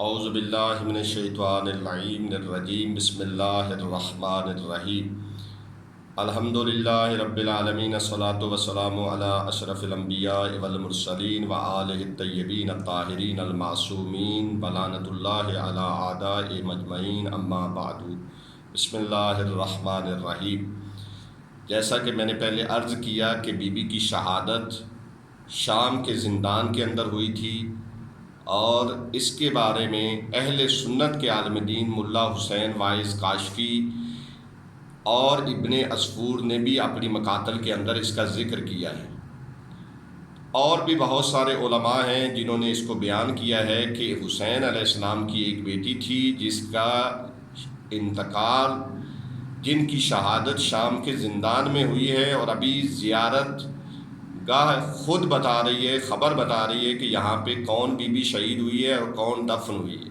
اعوذ باللہ من الشیطان اللعین الرجیم بسم اللہ الرحمن الرحیم الحمدللہ رب العالمین الصلاۃ والسلام علی اشرف الانبیاء والمرسلین وآلہ الطیبین الطاہرین المعصومین ولعنۃ اللہ علی اعداء مجمعین اما بعد بسم اللہ الرحمن الرحیم۔ جیسا کہ میں نے پہلے عرض کیا کہ بی بی کی شہادت شام کے زندان کے اندر ہوئی تھی، اور اس کے بارے میں اہل سنت کے عالم دین ملا حسین وائز کاشفی اور ابن عصفور نے بھی اپنی مقاتل کے اندر اس کا ذکر کیا ہے، اور بھی بہت سارے علماء ہیں جنہوں نے اس کو بیان کیا ہے کہ حسین علیہ السلام کی ایک بیٹی تھی جس کا انتقال، جن کی شہادت شام کے زندان میں ہوئی ہے، اور ابھی زیارت گاہ خود بتا رہی ہے، خبر بتا رہی ہے کہ یہاں پہ کون بی بی شہید ہوئی ہے اور کون دفن ہوئی ہے۔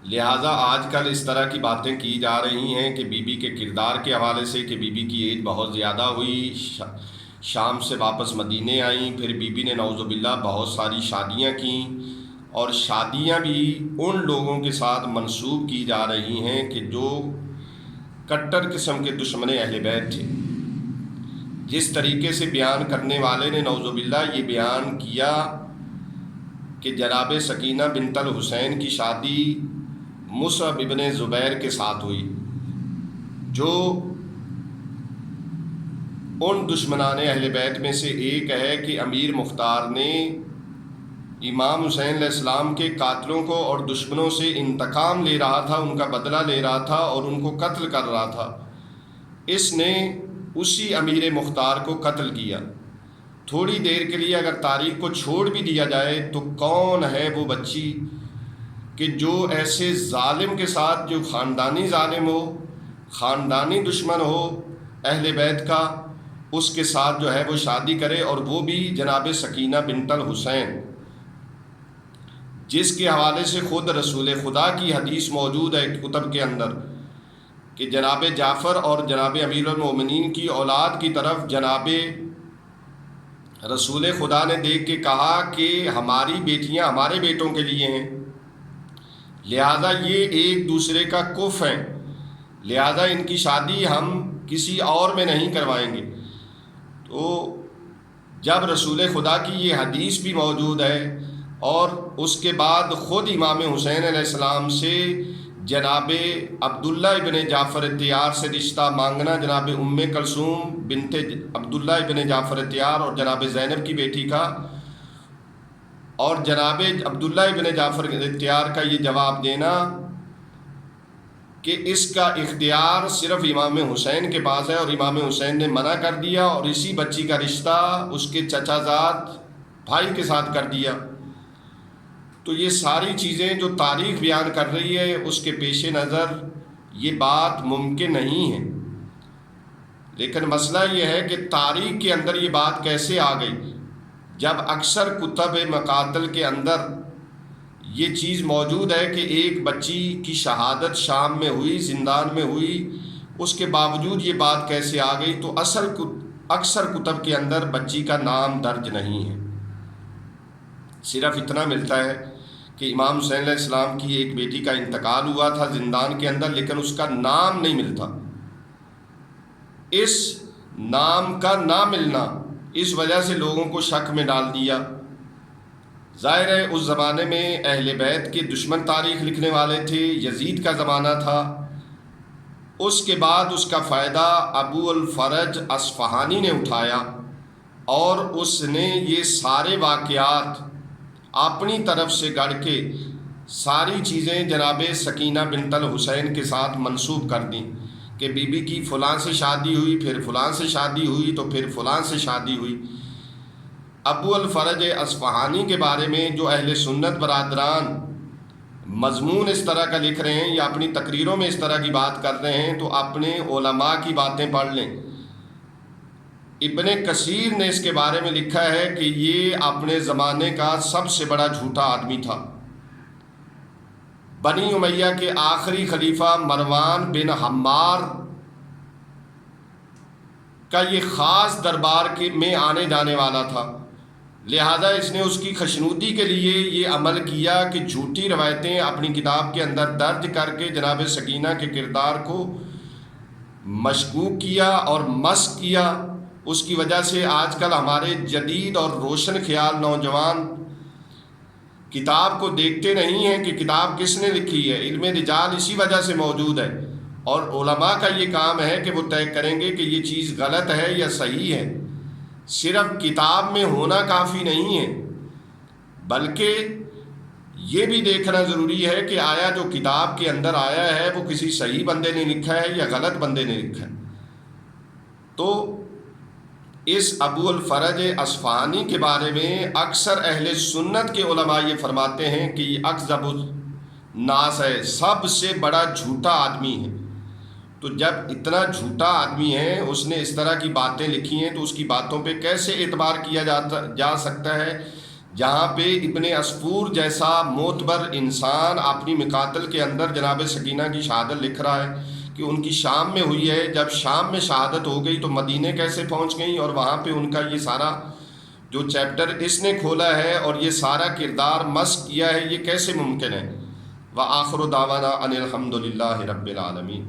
لہٰذا آج کل اس طرح کی باتیں کی جا رہی ہیں کہ بی بی کے کردار کے حوالے سے کہ بی بی کی ایج بہت زیادہ ہوئی، شام سے واپس مدینے آئیں، پھر بی بی نے نعوذ باللہ بہت ساری شادیاں کیں، اور شادیاں بھی ان لوگوں کے ساتھ منسوب کی جا رہی ہیں کہ جو کٹر قسم کے دشمن اہل بیت تھے۔ جس طریقے سے بیان کرنے والے نے نعوذ باللہ یہ بیان کیا کہ جناب سکینہ بنت الحسین کی شادی مصعب ابن زبیر کے ساتھ ہوئی، جو ان دشمنان اہل بیت میں سے ایک ہے کہ امیر مختار نے امام حسین علیہ السلام کے قاتلوں کو اور دشمنوں سے انتقام لے رہا تھا، ان کا بدلہ لے رہا تھا اور ان کو قتل کر رہا تھا۔ اس نے اسی امیر مختار کو قتل کیا۔ تھوڑی دیر کے لیے اگر تاریخ کو چھوڑ بھی دیا جائے تو کون ہے وہ بچی کہ جو ایسے ظالم کے ساتھ، جو خاندانی ظالم ہو، خاندانی دشمن ہو اہل بیت کا، اس کے ساتھ جو ہے وہ شادی کرے، اور وہ بھی جناب سکینہ بنت الحسین، جس کے حوالے سے خود رسول خدا کی حدیث موجود ہے کتب کے اندر کہ جناب جعفر اور جناب امیر المومنین کی اولاد کی طرف جناب رسول خدا نے دیکھ کے کہا کہ ہماری بیٹیاں ہمارے بیٹوں کے لیے ہیں، لہذا یہ ایک دوسرے کا کف ہیں، لہذا ان کی شادی ہم کسی اور میں نہیں کروائیں گے۔ تو جب رسول خدا کی یہ حدیث بھی موجود ہے، اور اس کے بعد خود امام حسین علیہ السلام سے جناب عبداللہ ابن جعفر طیار سے رشتہ مانگنا، جناب ام کلثوم بنت عبداللہ ابن جعفر طیار اور جناب زینب کی بیٹی کا، اور جناب عبداللہ ابن جعفر طیار کا یہ جواب دینا کہ اس کا اختیار صرف امام حسین کے پاس ہے، اور امام حسین نے منع کر دیا، اور اسی بچی کا رشتہ اس کے چچا زاد بھائی کے ساتھ کر دیا۔ تو یہ ساری چیزیں جو تاریخ بیان کر رہی ہے، اس کے پیش نظر یہ بات ممکن نہیں ہے، لیکن مسئلہ یہ ہے کہ تاریخ کے اندر یہ بات کیسے آ گئی، جب اکثر کتب مقاتل کے اندر یہ چیز موجود ہے کہ ایک بچی کی شہادت شام میں ہوئی، زندان میں ہوئی، اس کے باوجود یہ بات کیسے آ گئی؟ تو اکثر کتب کے اندر بچی کا نام درج نہیں ہے، صرف اتنا ملتا ہے کہ امام حسین علیہ السلام کی ایک بیٹی کا انتقال ہوا تھا زندان کے اندر، لیکن اس کا نام نہیں ملتا۔ اس نام کا نہ ملنا اس وجہ سے لوگوں کو شک میں ڈال دیا۔ ظاہر ہے اس زمانے میں اہل بیت کے دشمن تاریخ لکھنے والے تھے، یزید کا زمانہ تھا، اس کے بعد اس کا فائدہ ابو الفرج اصفہانی نے اٹھایا، اور اس نے یہ سارے واقعات اپنی طرف سے گڑھ کے ساری چیزیں جناب سکینہ بنت الحسین کے ساتھ منسوب کر دیں کہ بی بی کی فلاں سے شادی ہوئی، پھر فلاں سے شادی ہوئی، تو پھر فلاں سے شادی ہوئی۔ ابو الفرج اصفہانی کے بارے میں جو اہل سنت برادران مضمون اس طرح کا لکھ رہے ہیں یا اپنی تقریروں میں اس طرح کی بات کر رہے ہیں، تو اپنے علماء کی باتیں پڑھ لیں۔ ابن کثیر نے اس کے بارے میں لکھا ہے کہ یہ اپنے زمانے کا سب سے بڑا جھوٹا آدمی تھا۔ بنی امیہ کے آخری خلیفہ مروان بن حمار کا یہ خاص دربار میں آنے جانے والا تھا، لہذا اس نے اس کی خوشنودی کے لیے یہ عمل کیا کہ جھوٹی روایتیں اپنی کتاب کے اندر درج کر کے جناب سکینہ کے کردار کو مشکوک کیا اور مسخ کیا۔ اس کی وجہ سے آج کل ہمارے جدید اور روشن خیال نوجوان کتاب کو دیکھتے نہیں ہیں کہ کتاب کس نے لکھی ہے۔ علم رجال اسی وجہ سے موجود ہے، اور علماء کا یہ کام ہے کہ وہ طے کریں گے کہ یہ چیز غلط ہے یا صحیح ہے۔ صرف کتاب میں ہونا کافی نہیں ہے، بلکہ یہ بھی دیکھنا ضروری ہے کہ آیا جو کتاب کے اندر آیا ہے وہ کسی صحیح بندے نے لکھا ہے یا غلط بندے نے لکھا ہے۔ تو اس ابو الفرج اصفہانی کے بارے میں اکثر اہل سنت کے علماء یہ فرماتے ہیں کہ یہ اکذب الناس ہے، سب سے بڑا جھوٹا آدمی ہے۔ تو جب اتنا جھوٹا آدمی ہے، اس نے اس طرح کی باتیں لکھی ہیں، تو اس کی باتوں پہ کیسے اعتبار کیا جا سکتا ہے؟ جہاں پہ ابن عصفور جیسا معتبر انسان اپنی مقاتل کے اندر جناب سکینہ کی شہادت لکھ رہا ہے کہ ان کی شام میں ہوئی ہے۔ جب شام میں شہادت ہو گئی تو مدینے کیسے پہنچ گئیں، اور وہاں پہ ان کا یہ سارا جو چیپٹر اس نے کھولا ہے اور یہ سارا کردار مسخ کیا ہے، یہ کیسے ممکن ہے؟ وآخر دعوانا ان الحمد للہ رب العالمین۔